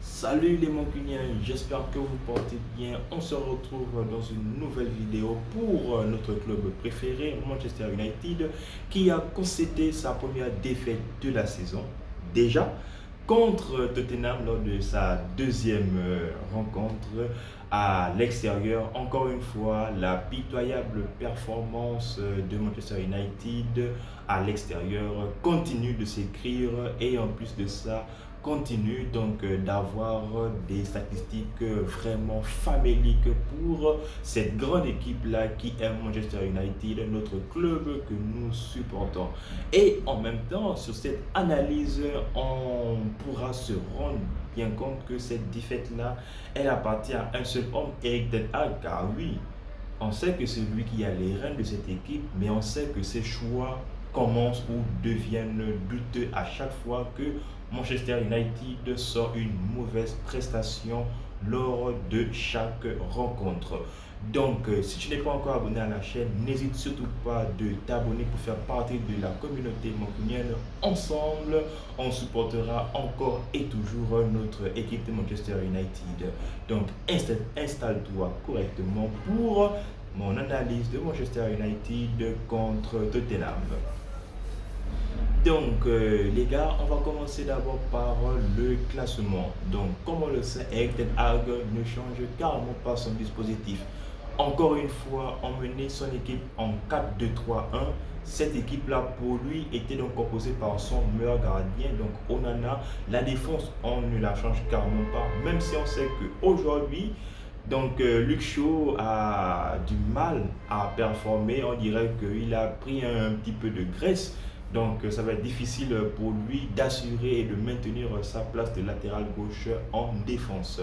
Salut les Mancuniens, j'espère que vous portez bien. On se retrouve dans une nouvelle vidéo pour notre club préféré, Manchester United, qui a concédé sa première défaite de la saison, déjà, contre Tottenham lors de sa deuxième rencontre à l'extérieur. Encore une fois, la pitoyable performance de Manchester United à l'extérieur continue de s'écrire et en plus de ça, continue donc d'avoir des statistiques vraiment faméliques pour cette grande équipe-là qui est Manchester United, notre club que nous supportons. Et en même temps, sur cette analyse, on pourra se rendre bien compte que cette défaite-là, elle appartient à un seul homme, Erik Ten Hag, car oui, on sait que c'est lui qui a les rênes de cette équipe, mais on sait que ses choix commencent ou deviennent douteux à chaque fois que Manchester United sort une mauvaise prestation lors de chaque rencontre. Donc, si tu n'es pas encore abonné à la chaîne, n'hésite surtout pas de t'abonner pour faire partie de la communauté mancunienne. Ensemble, on supportera encore et toujours notre équipe de Manchester United. Donc, installe-toi correctement pour mon analyse de Manchester United contre Tottenham. Donc, les gars, on va commencer d'abord par le classement. Donc, comme on le sait, Erik Ten Hag ne change carrément pas son dispositif. Encore une fois, emmener son équipe en 4-2-3-1. Cette équipe-là, pour lui, était donc composée par son meilleur gardien, donc Onana. La défense, on ne la change carrément pas, même si on sait qu'aujourd'hui, donc Luke Shaw a du mal à performer. On dirait qu'il a pris un petit peu de graisse. Donc ça va être difficile pour lui d'assurer et de maintenir sa place de latéral gauche en défense.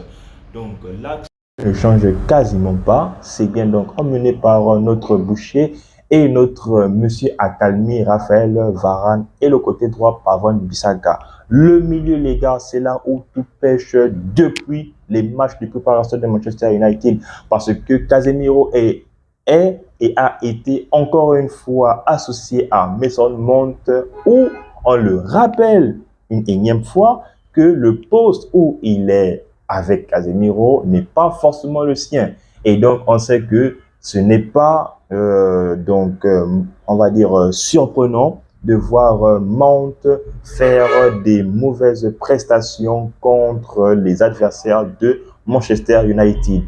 Donc l'axe ne change quasiment pas. C'est bien donc emmené par notre boucher et notre monsieur accalmie Raphaël Varane et le côté droit Pavon Bissaka. Le milieu, les gars, c'est là où tout pêche depuis les matchs de préparation de Manchester United parce que Casemiro est et a été encore une fois associé à Mason Mount où on le rappelle une énième fois que le poste où il est avec Casemiro n'est pas forcément le sien. Et donc, on sait que ce n'est pas, on va dire, surprenant de voir Mount faire des mauvaises prestations contre les adversaires de Manchester United.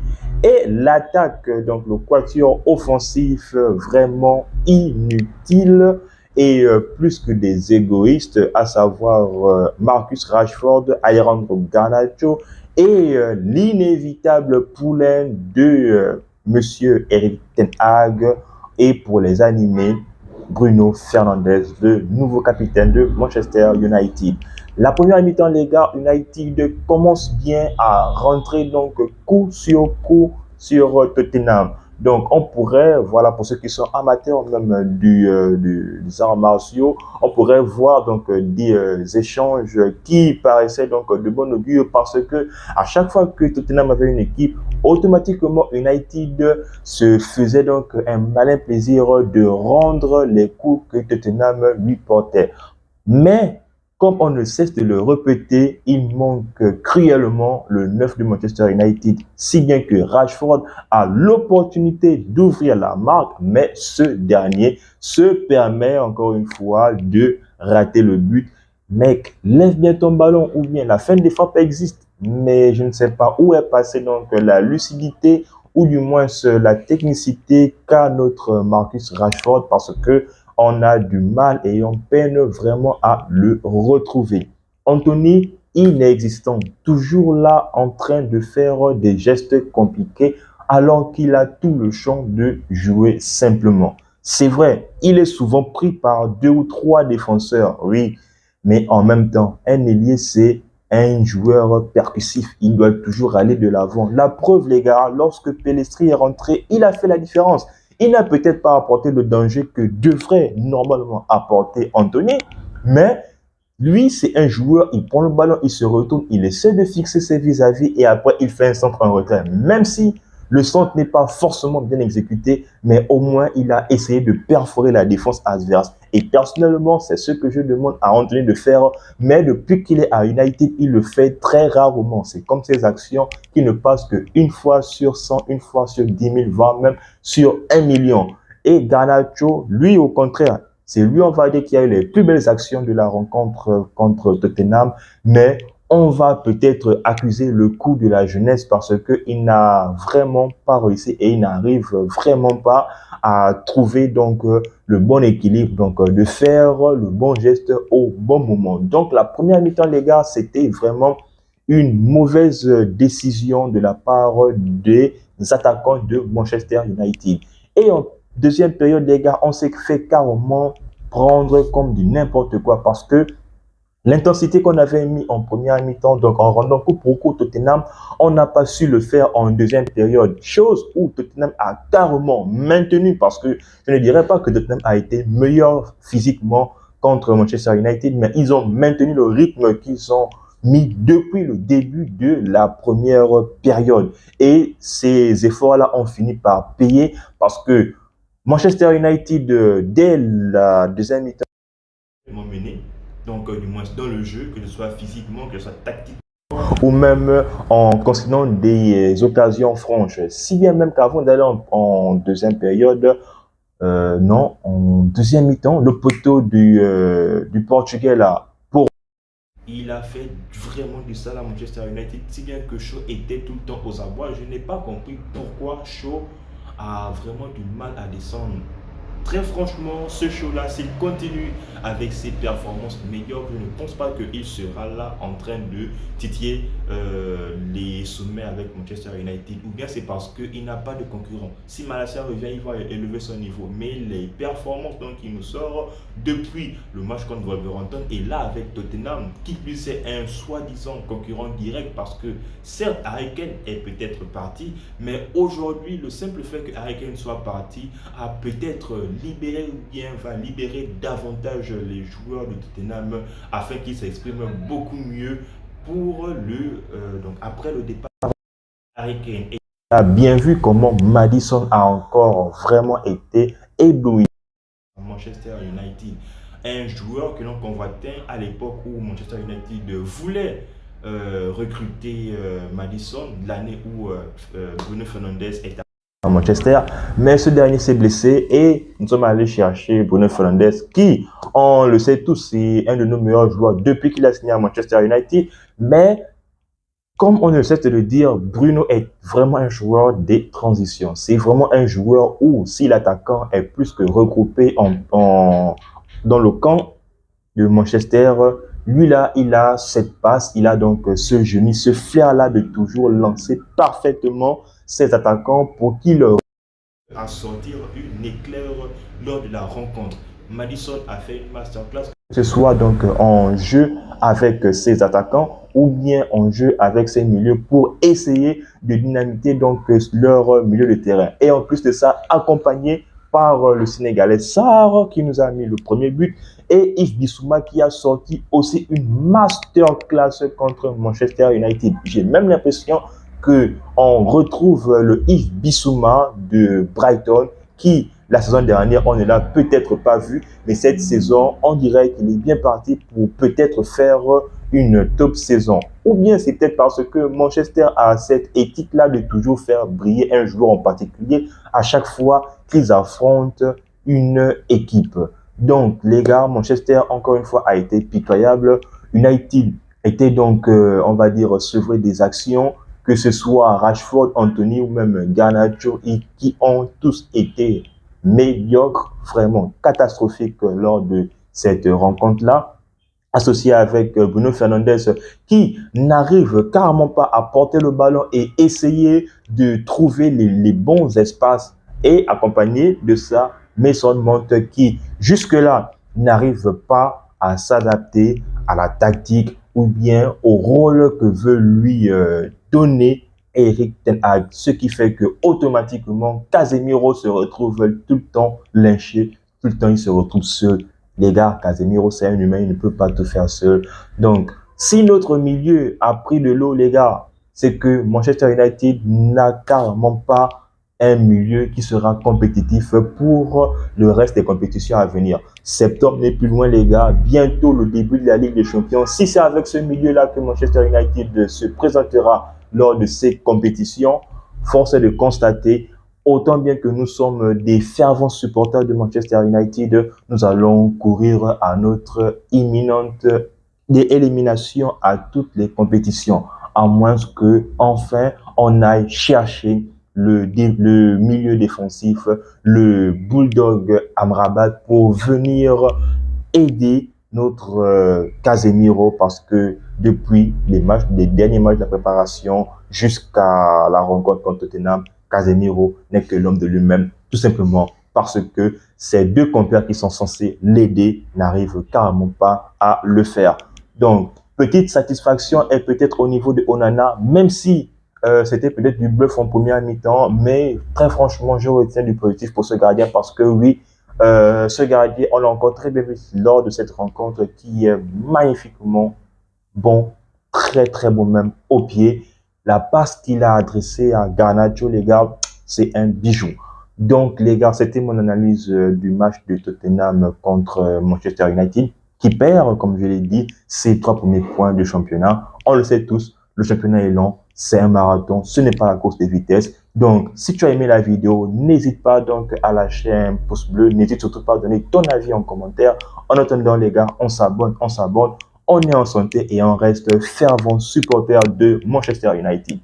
Et l'attaque, donc le quatuor offensif vraiment inutile et plus que des égoïstes, à savoir Marcus Rashford, Alejandro Garnacho et l'inévitable poulain de Monsieur Erik Ten Hag et pour les animer, Bruno Fernandes, le nouveau capitaine de Manchester United. La première mi-temps, les gars, United commence bien à rentrer donc coup sur coup sur Tottenham. Donc, on pourrait, voilà, pour ceux qui sont amateurs même des arts martiaux, on pourrait voir donc des échanges qui paraissaient donc de bon augure parce que à chaque fois que Tottenham avait une équipe, automatiquement United se faisait donc un malin plaisir de rendre les coups que Tottenham lui portait. Mais comme on ne cesse de le répéter, il manque cruellement le 9 de Manchester United, si bien que Rashford a l'opportunité d'ouvrir la marque, mais ce dernier se permet encore une fois de rater le but. Mec, lève bien ton ballon ou bien la fin des frappes existe, mais je ne sais pas où est passée donc la lucidité ou du moins la technicité qu'a notre Marcus Rashford parce que on a du mal et on peine vraiment à le retrouver. Anthony, inexistant, toujours là en train de faire des gestes compliqués alors qu'il a tout le champ de jouer simplement. C'est vrai, il est souvent pris par 2 ou 3 défenseurs, oui, mais en même temps, un ailier, c'est un joueur percussif. Il doit toujours aller de l'avant. La preuve, les gars, lorsque Pellistri est rentré, il a fait la différence. Il n'a peut-être pas apporté le danger que devrait normalement apporter Anthony, mais lui, c'est un joueur, il prend le ballon, il se retourne, il essaie de fixer ses vis-à-vis et après, il fait un centre en retrait. Même si le centre n'est pas forcément bien exécuté, mais au moins, il a essayé de perforer la défense adverse. Et personnellement, c'est ce que je demande à Anthony de faire. Mais depuis qu'il est à United, il le fait très rarement. C'est comme ces actions qui ne passent qu'une fois sur 100, une fois sur 10 000, voire même sur 1 million. Et Garnacho, lui, au contraire, c'est lui, on va dire, qui a eu les plus belles actions de la rencontre contre Tottenham. Mais on va peut-être accuser le coup de la jeunesse parce qu'il n'a vraiment pas réussi et il n'arrive vraiment pas à trouver donc le bon équilibre, donc de faire le bon geste au bon moment. Donc la première mi-temps, les gars, c'était vraiment une mauvaise décision de la part des attaquants de Manchester United. Et en deuxième période, les gars, on s'est fait carrément prendre comme du n'importe quoi parce que l'intensité qu'on avait mis en première mi-temps, donc en rendant coup pour coup Tottenham, on n'a pas su le faire en deuxième période. Chose où Tottenham a carrément maintenu, parce que je ne dirais pas que Tottenham a été meilleur physiquement contre Manchester United, mais ils ont maintenu le rythme qu'ils ont mis depuis le début de la première période. Et ces efforts-là ont fini par payer parce que Manchester United, dès la deuxième mi-temps, mené. Donc, du moins dans le jeu, que ce soit physiquement, que ce soit tactique, ou même en considérant des occasions franches. Si bien même qu'avant d'aller en deuxième période, non, en deuxième mi-temps, le poteau du Portugais là, il a fait vraiment du sale à Manchester United, si bien que Shaw était tout le temps aux abois. Je n'ai pas compris pourquoi Shaw a vraiment du mal à descendre. Très franchement, ce show-là, s'il continue avec ses performances médiocres, je ne pense pas qu'il sera là en train de titiller les sommets avec Manchester United. Ou bien c'est parce qu'il n'a pas de concurrent. Si Malacia revient, il va élever son niveau. Mais les performances donc, il nous sort depuis le match contre Wolverhampton et là avec Tottenham, qui plus est un soi-disant concurrent direct parce que certes Harry Kane est peut-être parti, mais aujourd'hui le simple fait que Harry Kane soit parti a peut-être libéré ou bien va libérer davantage les joueurs de Tottenham afin qu'ils s'expriment beaucoup mieux pour donc après le départ Harry Kane. Et on a bien vu comment Maddison a encore vraiment été ébloui. Manchester United, un joueur que l'on convoitait à l'époque où Manchester United voulait recruter Maddison, l'année où Bruno Fernandes est à Manchester, mais ce dernier s'est blessé et nous sommes allés chercher Bruno Fernandes qui, on le sait tous, c'est un de nos meilleurs joueurs depuis qu'il a signé à Manchester United, mais comme on ne cesse de le dire, Bruno est vraiment un joueur des transitions. C'est vraiment un joueur où, si l'attaquant est plus que regroupé dans le camp de Manchester, lui là, il a cette passe, il a donc ce génie, ce flair-là de toujours lancer parfaitement ses attaquants pour qu'ils à sortir une éclair lors de la rencontre. Maddison a fait une masterclass. Que ce soit donc en jeu avec ses attaquants ou bien en jeu avec ses milieux pour essayer de dynamiter donc leur milieu de terrain. Et en plus de ça, accompagné par le Sénégalais Sarr qui nous a mis le premier but et Yves Bissouma qui a sorti aussi une masterclass contre Manchester United. J'ai même l'impression qu'on retrouve le Yves Bissouma de Brighton qui, la saison dernière, on ne l'a peut-être pas vu, mais cette saison, on dirait qu'il est bien parti pour peut-être faire une top saison. Ou bien c'est peut-être parce que Manchester a cette éthique-là de toujours faire briller un joueur en particulier à chaque fois qu'ils affrontent une équipe. Donc, les gars, Manchester, encore une fois, a été pitoyable. United était donc, on va dire, sevré des actions, que ce soit Rashford, Anthony ou même Garnacho, qui ont tous été médiocres, vraiment catastrophiques lors de cette rencontre-là, associé avec Bruno Fernandes, qui n'arrive carrément pas à porter le ballon et essayer de trouver les bons espaces, et accompagné de ça, Mason Mount qui, jusque-là, n'arrive pas à s'adapter à la tactique ou bien au rôle que veut lui donner Erik ten Hag, ce qui fait que automatiquement Casemiro se retrouve tout le temps lynché, tout le temps il se retrouve seul. Les gars, Casemiro c'est un humain, il ne peut pas tout faire seul. Donc, si notre milieu a pris de l'eau, les gars, c'est que Manchester United n'a carrément pas un milieu qui sera compétitif pour le reste des compétitions à venir. Septembre n'est plus loin, les gars. Bientôt le début de la Ligue des Champions. Si c'est avec ce milieu-là que Manchester United se présentera lors de ces compétitions, force est de constater, autant bien que nous sommes des fervents supporters de Manchester United, nous allons courir à notre imminente élimination à toutes les compétitions, à moins que enfin on aille chercher le milieu défensif, le Bulldog Amrabat pour venir aider notre Casemiro, parce que depuis les derniers matchs de la préparation jusqu'à la rencontre contre Tottenham, Casemiro n'est que l'homme de lui-même, tout simplement parce que ces deux compères qui sont censés l'aider n'arrivent carrément pas à le faire. Donc, petite satisfaction est peut-être au niveau de Onana, même si c'était peut-être du bluff en première mi-temps, mais très franchement, je retiens du positif pour ce gardien parce que oui, ce gardien, on l'a encore très bien vu lors de cette rencontre qui est magnifiquement bon, très très bon même au pied. La passe qu'il a adressée à Garnacho, les gars, c'est un bijou. Donc les gars, c'était mon analyse du match de Tottenham contre Manchester United qui perd, comme je l'ai dit, ses 3 premiers points de championnat. On le sait tous, le championnat est long, c'est un marathon, ce n'est pas la course de vitesse. Donc, si tu as aimé la vidéo, n'hésite pas donc à lâcher un pouce bleu, n'hésite surtout pas à donner ton avis en commentaire. En attendant les gars, on s'abonne, on est en santé et on reste fervent supporter de Manchester United.